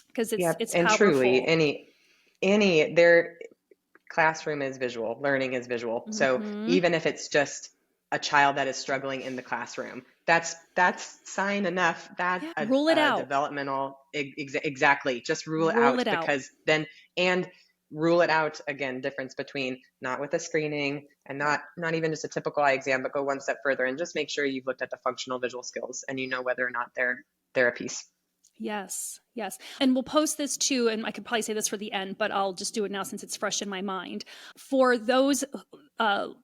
Because it's and powerful. Truly, their classroom is visual, learning is visual. So even if it's just a child that is struggling in the classroom, that's sign enough. Rule it out. Developmental, exactly. Just rule it out, because then, and rule it out, again, difference between not with a screening and not even just a typical eye exam, but go one step further and just make sure you've looked at the functional visual skills and whether or not they're a piece. Yes. And we'll post this too, and I could probably say this for the end, but I'll just do it now since it's fresh in my mind. For those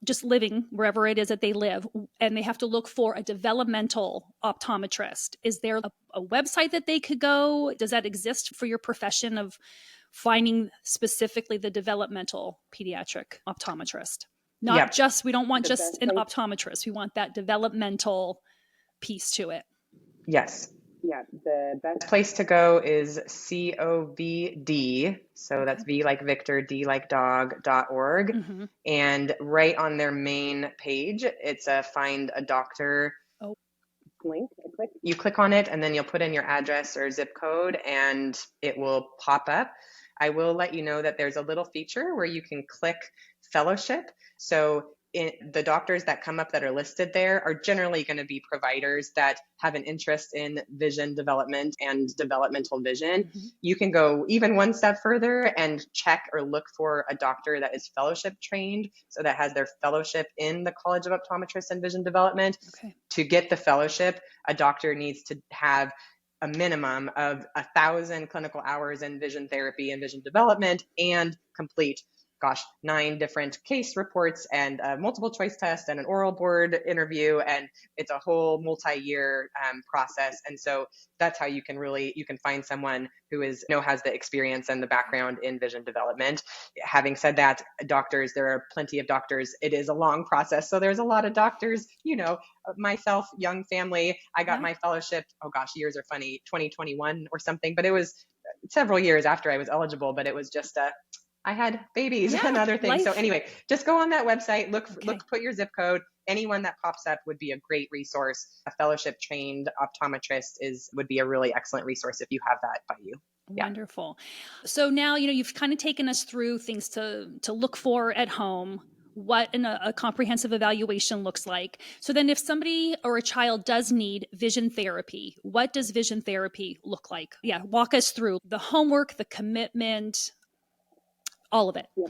just living wherever it is that they live, and they have to look for a developmental optometrist, is there a website that they could go? Does that exist for your profession of finding specifically the developmental pediatric optometrist? We don't want just an optometrist. We want that developmental piece to it. Yes. Yeah. The best place to go is FCOVD. So that's V like Victor, D like dog.org. Mm-hmm. And right on their main page, it's a find a doctor link. You click on it and then you'll put in your address or zip code and it will pop up. I will let you know that there's a little feature where you can click fellowship. So the doctors that come up that are listed there are generally going to be providers that have an interest in vision development and developmental vision. Mm-hmm. You can go even one step further and check or look for a doctor that is fellowship trained, so that has their fellowship in the College of Optometrists and Vision Development. Okay. To get the fellowship, a doctor needs to have a minimum of 1,000 clinical hours in vision therapy and vision development and complete 9 different case reports and a multiple choice test and an oral board interview. And it's a whole multi-year process. And so that's how you can find someone who has the experience and the background in vision development. Having said that, doctors, there are plenty of doctors. It is a long process. So there's a lot of doctors, myself, young family, I got my fellowship, years are funny, 2021 or something, but it was several years after I was eligible, but it was just I had babies and other things. So anyway, just go on that website, put your zip code. Anyone that pops up would be a great resource. A fellowship trained optometrist would be a really excellent resource if you have that by you. Wonderful. So now, you've kind of taken us through things to look for at home, what a comprehensive evaluation looks like. So then if somebody or a child does need vision therapy, what does vision therapy look like? Yeah. Walk us through the homework, the commitment, all of it. Yeah.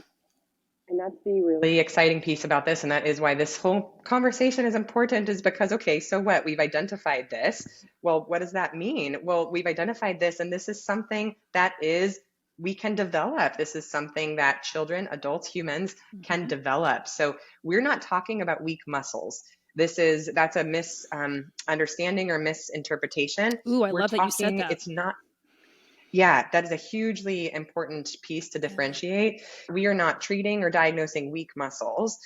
And that's the really exciting piece about this. And that is why this whole conversation is important, is because, okay, so what? We've identified this. Well, what does that mean? Well, we've identified this, and this is something that we can develop. This is something that children, adults, humans can develop. So we're not talking about weak muscles. That's a misunderstanding or misinterpretation. Ooh, I love that you said that. It's not. Yeah, that is a hugely important piece to differentiate. We are not treating or diagnosing weak muscles.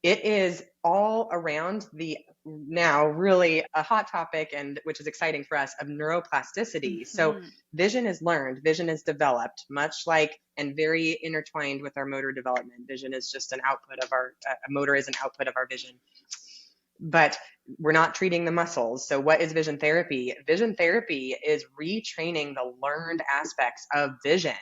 It is all around the now really a hot topic, and which is exciting for us, of neuroplasticity. So vision is learned, vision is developed, much like and very intertwined with our motor development. Vision is just an output of motor is an output of our vision. But we're not treating the muscles. So what is vision therapy? Vision therapy is retraining the learned aspects of vision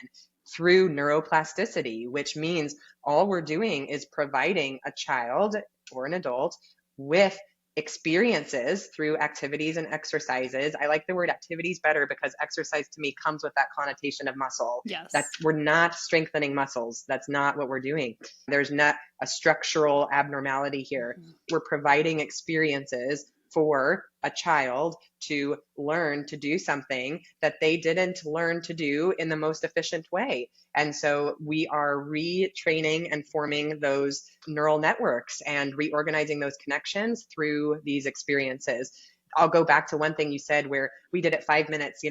through neuroplasticity, which means all we're doing is providing a child or an adult with experiences through activities and exercises. I like the word activities better because exercise to me comes with that connotation of muscle. Yes. We're not strengthening muscles. That's not what we're doing. There's not a structural abnormality here. We're providing experiences for a child to learn to do something that they didn't learn to do in the most efficient way. And so we are retraining and forming those neural networks and reorganizing those connections through these experiences. I'll go back to one thing you said where we did it 5 minutes,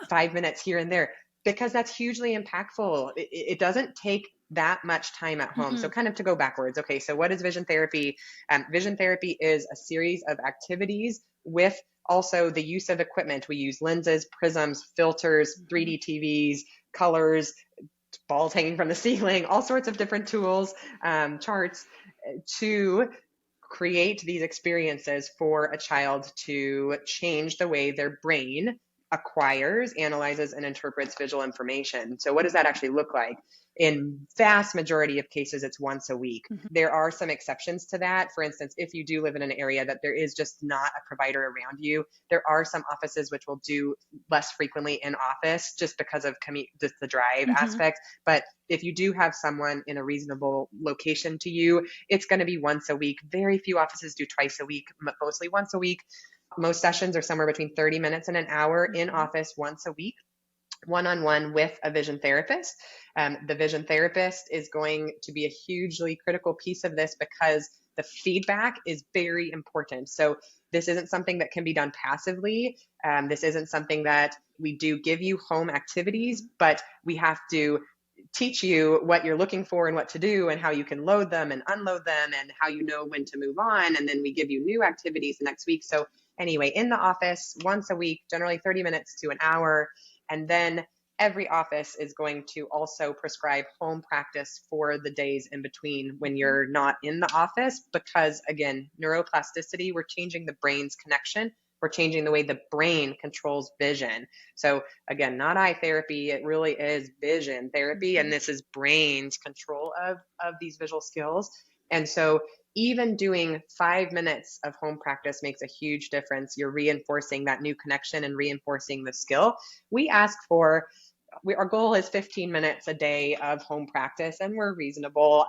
5 minutes here and there, because that's hugely impactful. It doesn't take that much time at home. So kind of to go backwards. Okay, so what is vision therapy? Vision therapy is a series of activities with also the use of equipment. We use lenses, prisms, filters, 3D TVs, colors, balls hanging from the ceiling, all sorts of different tools, charts, to create these experiences for a child to change the way their brain acquires, analyzes, and interprets visual information. So what does that actually look like? In vast majority of cases, it's once a week. There are some exceptions to that. For instance, if you do live in an area that there is just not a provider around you, there are some offices which will do less frequently in office just because of just the drive aspect. But if you do have someone in a reasonable location to you, it's going to be once a week. Very few offices do twice a week, mostly once a week. Most sessions are somewhere between 30 minutes and an hour in office once a week, one-on-one with a vision therapist. The vision therapist is going to be a hugely critical piece of this because the feedback is very important. So this isn't something that can be done passively. This isn't something that we do give you home activities, but we have to teach you what you're looking for and what to do and how you can load them and unload them and how you know when to move on. And then we give you new activities the next week. So Anyway, in the office once a week, generally 30 minutes to an hour. And then every office is going to also prescribe home practice for the days in between when you're not in the office, because again, neuroplasticity, we're changing the brain's connection. We're changing the way the brain controls vision. So again, not eye therapy, it really is vision therapy. And this is brain's control of these visual skills. And so even doing 5 minutes of home practice makes a huge difference. You're reinforcing that new connection and reinforcing the skill. We ask for, our goal is 15 minutes a day of home practice, and we're reasonable.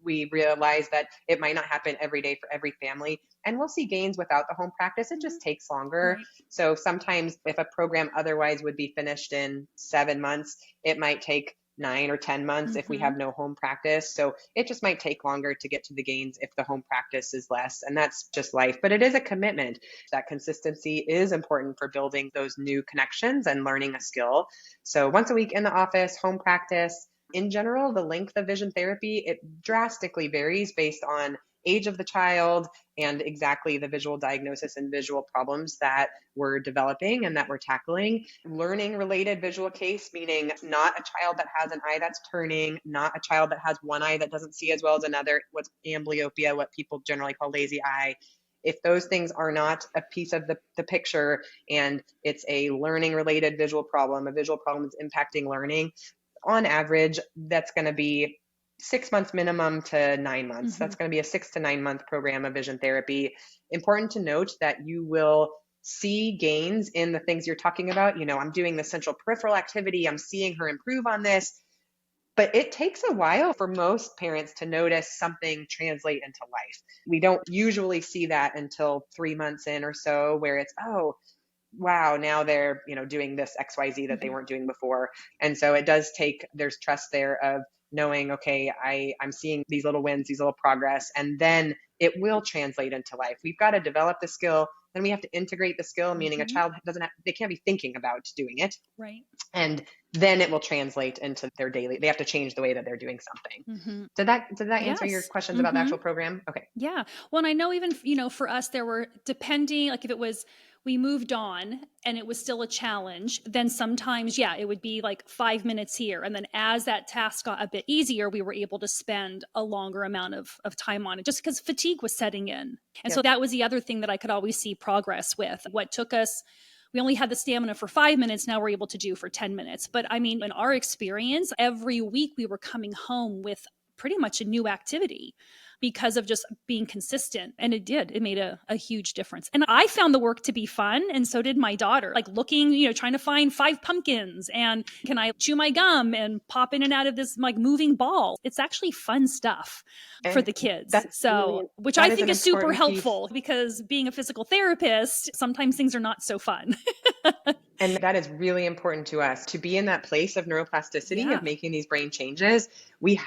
We realize that it might not happen every day for every family, and we'll see gains without the home practice. It just takes longer. Right. So sometimes if a program otherwise would be finished in 7 months, it might take 9 or 10 months if we have no home practice. So it just might take longer to get to the gains if the home practice is less. And that's just life. But it is a commitment. That consistency is important for building those new connections and learning a skill. So once a week in the office, home practice. In general, the length of vision therapy, it drastically varies based on age of the child and exactly the visual diagnosis and visual problems that we're developing and that we're tackling. Learning related visual case, meaning not a child that has an eye that's turning, not a child that has one eye that doesn't see as well as another, what's amblyopia, what people generally call lazy eye. If those things are not a piece of the picture and it's a learning related visual problem, a visual problem is impacting learning, on average, that's going to be 6 months minimum to 9 months. That's going to be a 6 to 9 month program of vision therapy. Important to note that you will see gains in the things you're talking about. I'm doing the central peripheral activity. I'm seeing her improve on this. But it takes a while for most parents to notice something translate into life. We don't usually see that until 3 months in or so, where it's, oh, wow, now they're, doing this XYZ that they weren't doing before. And so it does take, there's trust there of knowing, okay, I'm seeing these little wins, these little progress, and then it will translate into life. We've got to develop the skill, then we have to integrate the skill, meaning a child they can't be thinking about doing it. Right. And then it will translate into their daily, they have to change the way that they're doing something. Did that answer your questions about the actual program? Okay. Yeah. Well, and I know even, for us, there were, depending, like if it was, we moved on and it was still a challenge, then sometimes, it would be like 5 minutes here. And then as that task got a bit easier, we were able to spend a longer amount of time on it just because fatigue was setting in. And so that was the other thing that I could always see progress with. What took us, we only had the stamina for 5 minutes. Now we're able to do for 10 minutes. But I mean, in our experience, every week we were coming home with pretty much a new activity because of just being consistent. And it made a huge difference. And I found the work to be fun. And so did my daughter, like looking, trying to find 5 pumpkins and can I chew my gum and pop in and out of this like moving ball. It's actually fun stuff for the kids. Which I think is super helpful because being a physical therapist, sometimes things are not so fun. And that is really important to us to be in that place of neuroplasticity, of making these brain changes. We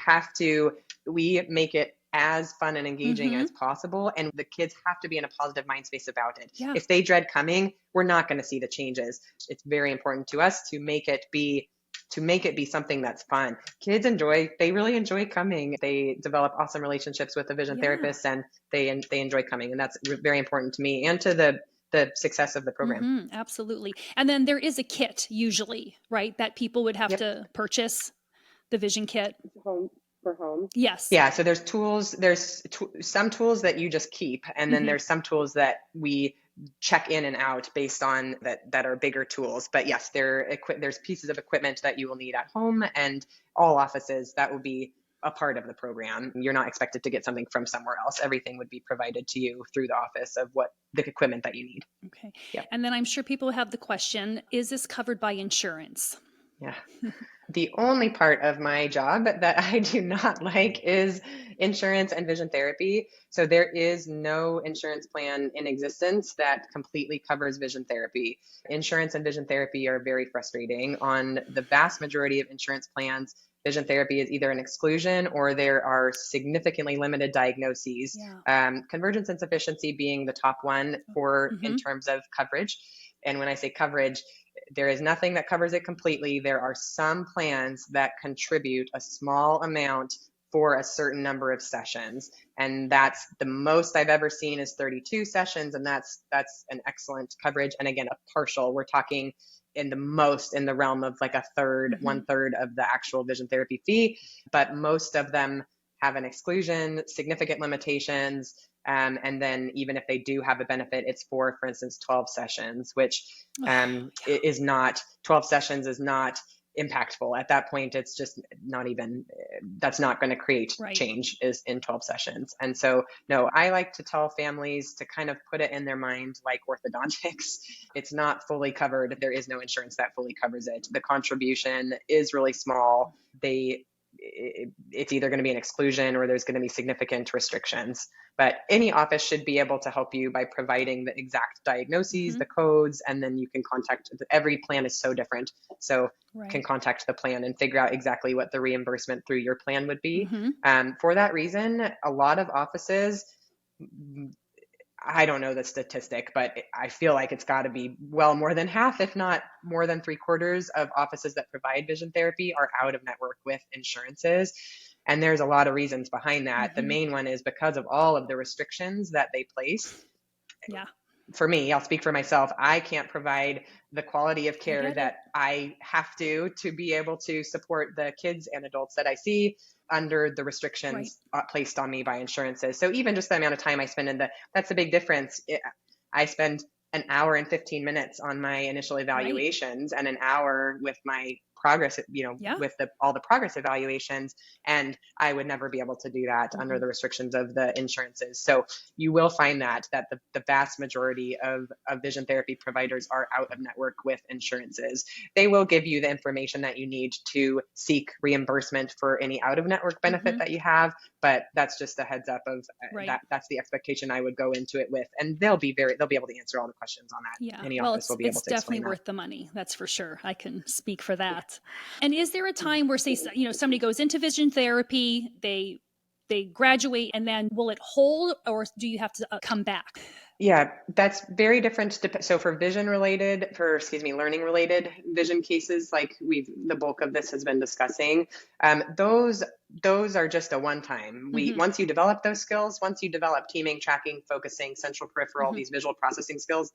make it as fun and engaging as possible. And the kids have to be in a positive mind space about it. Yeah. If they dread coming, we're not going to see the changes. It's very important to us to make it be something that's fun. Kids they really enjoy coming. They develop awesome relationships with the vision therapists and they enjoy coming. And that's very important to me and to the success of the program. Absolutely. And then there is a kit usually, right? That people would have to purchase the vision kit. For home. Yes. Yeah. So there's tools, some tools that you just keep, and then there's some tools that we check in and out based on that are bigger tools. But yes, there's pieces of equipment that you will need at home, and all offices that will be a part of the program. You're not expected to get something from somewhere else. Everything would be provided to you through the office of what the equipment that you need. Okay. Yep. And then I'm sure people have the question, is this covered by insurance? Yeah. The only part of my job that I do not like is insurance and vision therapy. So there is no insurance plan in existence that completely covers vision therapy. Insurance and vision therapy are very frustrating. On the vast majority of insurance plans, vision therapy is either an exclusion or there are significantly limited diagnoses. Convergence insufficiency being the top one in terms of coverage. And when I say coverage, there is nothing that covers it completely. There are some plans that contribute a small amount for a certain number of sessions. And that's the most I've ever seen is 32 sessions. And that's an excellent coverage. And again, a partial, we're talking in the realm of like a third, 1/3 of the actual vision therapy fee, but most of them have an exclusion, significant limitations. And then even if they do have a benefit, it's for instance, 12 sessions, which is not, 12 sessions is not impactful. At that point, it's just not even, that's not going to create change is in 12 sessions. And so, no, I like to tell families to kind of put it in their mind like orthodontics. It's not fully covered. There is no insurance that fully covers it. The contribution is really small. It's either going to be an exclusion or there's going to be significant restrictions. But any office should be able to help you by providing the exact diagnoses, the codes, and then you can contact, every plan is so different. So can contact the plan and figure out exactly what the reimbursement through your plan would be. For that reason, a lot of offices, I don't know the statistic, but I feel like it's got to be well more than half, if not more than 3/4 of offices that provide vision therapy are out of network with insurances. And there's a lot of reasons behind that. The main one is because of all of the restrictions that they place. For me, I'll speak for myself. I can't provide the quality of care that I have to be able to support the kids and adults that I see under the restrictions placed on me by insurances. So even just the amount of time I spend that's a big difference. I spend an hour and 15 minutes on my initial evaluations and an hour with my progress, with all the progress evaluations. And I would never be able to do that under the restrictions of the insurances. So you will find that the vast majority of vision therapy providers are out of network with insurances. They will give you the information that you need to seek reimbursement for any out of network benefit that you have, but that's just a heads up of that's the expectation I would go into it with. And they'll be able to answer all the questions on that. Any office will be able to explain that. It's definitely worth the money. That's for sure. I can speak for that. And is there a time where, say, somebody goes into vision therapy, they graduate, and then will it hold, or do you have to come back? Yeah, that's very different. So for learning related vision cases, like the bulk of this has been discussing, those are just a one-time. Once you develop those skills, once you develop teaming, tracking, focusing, central peripheral, these visual processing skills,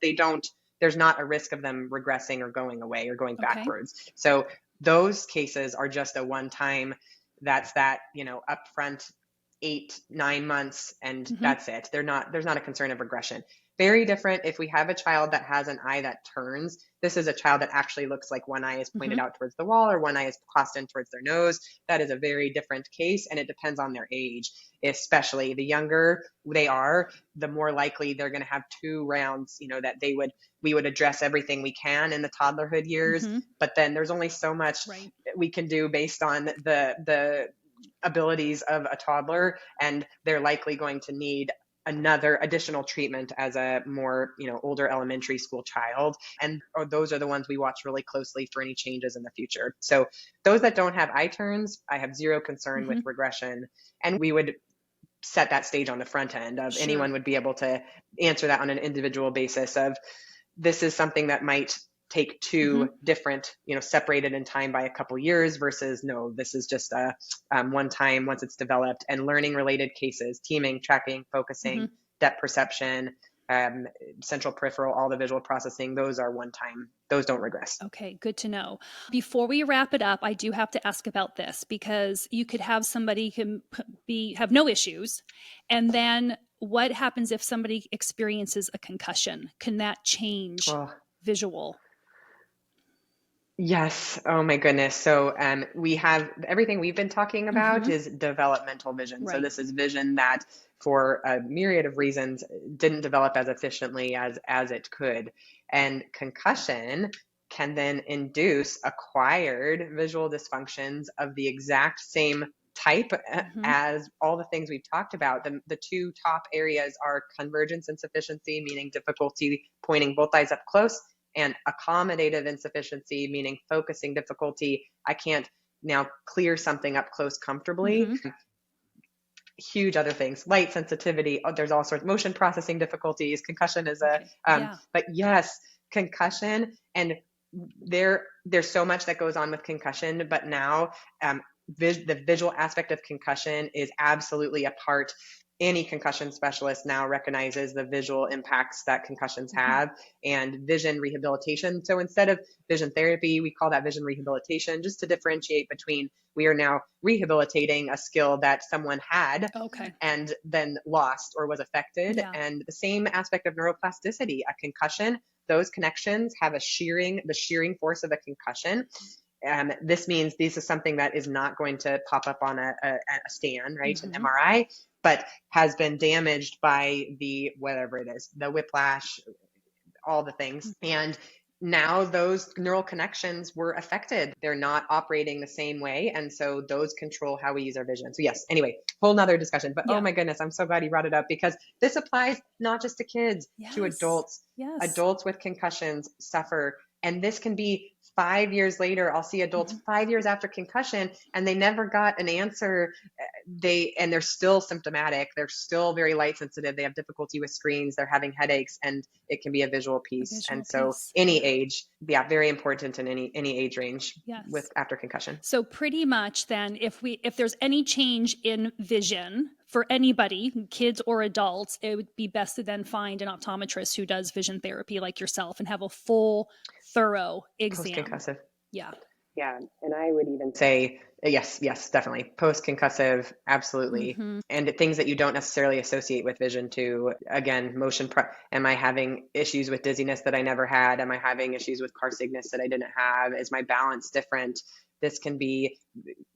there's not a risk of them regressing or going away or going backwards. So those cases are just a one-time. That's upfront 8-9 months, and that's it. There's not a concern of regression. Very different if we have a child that has an eye that turns. This is a child that actually looks like one eye is pointed out towards the wall or one eye is crossed in towards their nose. That is a very different case, and it depends on their age. Especially the younger they are, the more likely they're going to have 2 rounds, that we would address everything we can in the toddlerhood years. But then there's only so much we can do based on the abilities of a toddler, and they're likely going to need another additional treatment as a more, older elementary school child. And those are the ones we watch really closely for any changes in the future. So those that don't have eye turns, I have zero concern with regression. And we would set that stage on the front end of anyone would be able to answer that on an individual basis of this is something that might take 2 different, separated in time by a couple years versus no, this is just a one time once it's developed. And learning related cases, teaming, tracking, focusing, depth perception, central peripheral, all the visual processing, those are one time. Those don't regress. Okay, good to know. Before we wrap it up, I do have to ask about this because you could have somebody have no issues, and then what happens if somebody experiences a concussion? Can that change visual? Yes. Oh my goodness. So we have everything we've been talking about is developmental vision. So this is vision that for a myriad of reasons didn't develop as efficiently as it could. And concussion can then induce acquired visual dysfunctions of the exact same type as all the things we've talked about. The 2 top areas are convergence insufficiency, meaning difficulty pointing both eyes up close, and accommodative insufficiency, meaning focusing difficulty. I can't now clear something up close comfortably. Huge other things, light sensitivity. There's all sorts of motion processing difficulties. Concussion is but yes, concussion. And there's so much that goes on with concussion, but now the visual aspect of concussion is absolutely a part. Any concussion specialist now recognizes the visual impacts that concussions have and vision rehabilitation. So instead of vision therapy, we call that vision rehabilitation, just to differentiate between we are now rehabilitating a skill that someone had and then lost or was affected. Yeah. And the same aspect of neuroplasticity, a concussion, those connections have the shearing force of a concussion. This means this is something that is not going to pop up on a scan, right? An MRI, but has been damaged by the, whatever it is, the whiplash, all the things. And now those neural connections were affected. They're not operating the same way. And so those control how we use our vision. So yes, anyway, whole nother discussion, but oh my goodness, I'm so glad you brought it up because this applies not just to kids, to adults. Adults with concussions suffer. And this can be 5 years later. I'll see adults 5 years after concussion and they never got an answer. They're still symptomatic. They're still very light sensitive. They have difficulty with screens. They're having headaches and it can be a visual piece. So any age, very important in any age range with after concussion. So pretty much then if there's any change in vision for anybody, kids or adults, it would be best to then find an optometrist who does vision therapy like yourself and have a full, thorough exam. Post-concussive. Yeah. Yeah. And I would even say, yes, definitely. Post-concussive, absolutely. And things that you don't necessarily associate with vision too. Again, am I having issues with dizziness that I never had? Am I having issues with car sickness that I didn't have? Is my balance different? This can be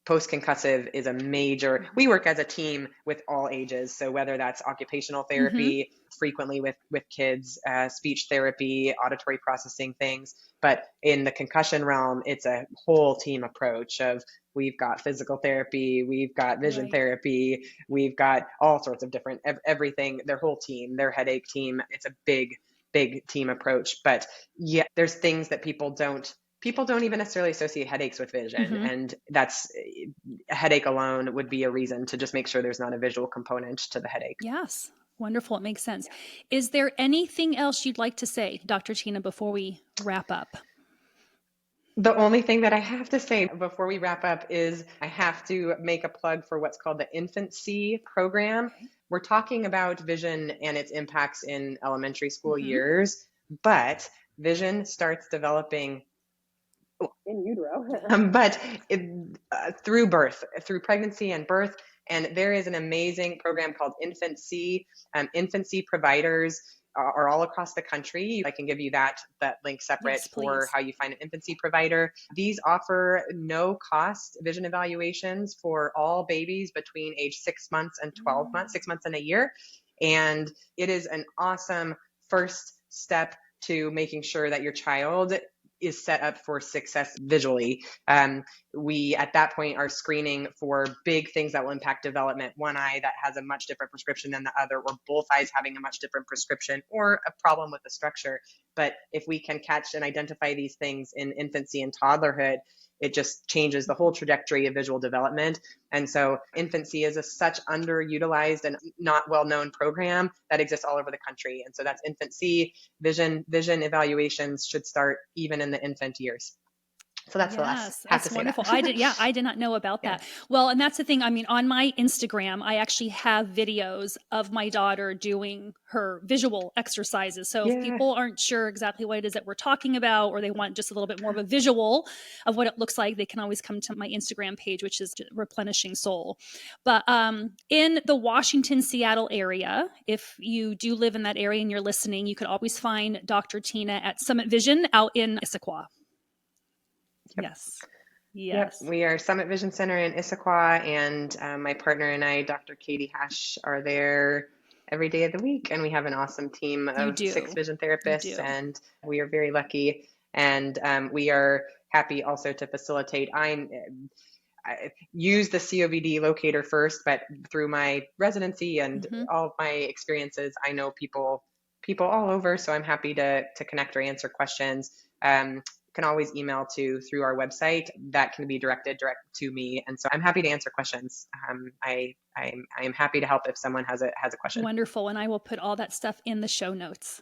post-concussive is a major, we work as a team with all ages. So whether that's occupational therapy, frequently with kids, speech therapy, auditory processing things, but in the concussion realm, it's a whole team approach of we've got physical therapy, we've got vision therapy, we've got all sorts of different, everything, their whole team, their headache team. It's a big team approach, but yeah, there's things that people don't even necessarily associate headaches with vision. And that's a headache alone would be a reason to just make sure there's not a visual component to the headache. Yes. Wonderful. It makes sense. Is there anything else you'd like to say, Dr. Tina, before we wrap up? The only thing that I have to say before we wrap up is I have to make a plug for what's called the infancy program. We're talking about vision and its impacts in elementary school years, but vision starts developing in utero, but through birth, through pregnancy and birth. And there is an amazing program called Infancy. Infancy providers are all across the country. I can give you that link separate for how you find an infancy provider. These offer no cost vision evaluations for all babies between age 6 months and 12 months, 6 months and a year. And it is an awesome first step to making sure that your child is set up for success visually. We, at that point, are screening for big things that will impact development. One eye that has a much different prescription than the other, or both eyes having a much different prescription, or a problem with the structure. But if we can catch and identify these things in infancy and toddlerhood, it just changes the whole trajectory of visual development. And so infancy is a such underutilized and not well-known program that exists all over the country. And so that's infancy. Vision evaluations should start even in the infant years. So that's the last. That's wonderful. I did not know about that. Well, and that's the thing. I mean, on my Instagram, I actually have videos of my daughter doing her visual exercises. So if people aren't sure exactly what it is that we're talking about, or they want just a little bit more of a visual of what it looks like, they can always come to my Instagram page, which is Replenishing Soul. But in the Washington, Seattle area, if you do live in that area and you're listening, you can always find Dr. Tina at Summit Vision out in Issaquah. Yes. Yep. We are Summit Vision Center in Issaquah, and my partner and I, Dr. Katie Hash, are there every day of the week. And we have an awesome team of 6 vision therapists, and we are very lucky. And we are happy also to facilitate. I use the COVD locator first, but through my residency and all of my experiences, I know people all over. So I'm happy to connect or answer questions. Can always email through our website. That can be direct to me, and so I'm happy to answer questions. I am happy to help if someone has a question. Wonderful, and I will put all that stuff in the show notes.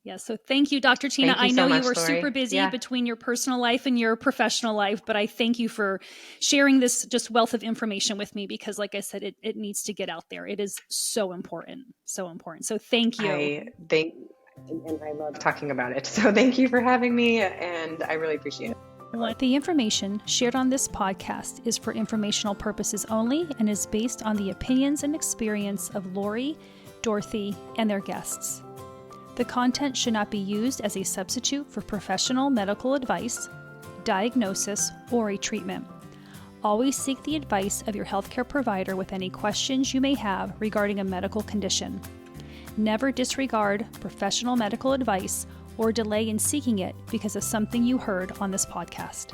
Yes. So thank you, Dr. Tina. Thank you I so know you much, were Lori. super busy Yeah. between your personal life and your professional life, but I thank you for sharing this just wealth of information with me because, like I said, it needs to get out there. It is so important. So important. So thank you. And I love talking about it. So thank you for having me, and I really appreciate it. The information shared on this podcast is for informational purposes only and is based on the opinions and experience of Lori, Dorothy, and their guests. The content should not be used as a substitute for professional medical advice, diagnosis, or a treatment. Always seek the advice of your healthcare provider with any questions you may have regarding a medical condition. Never disregard professional medical advice or delay in seeking it because of something you heard on this podcast.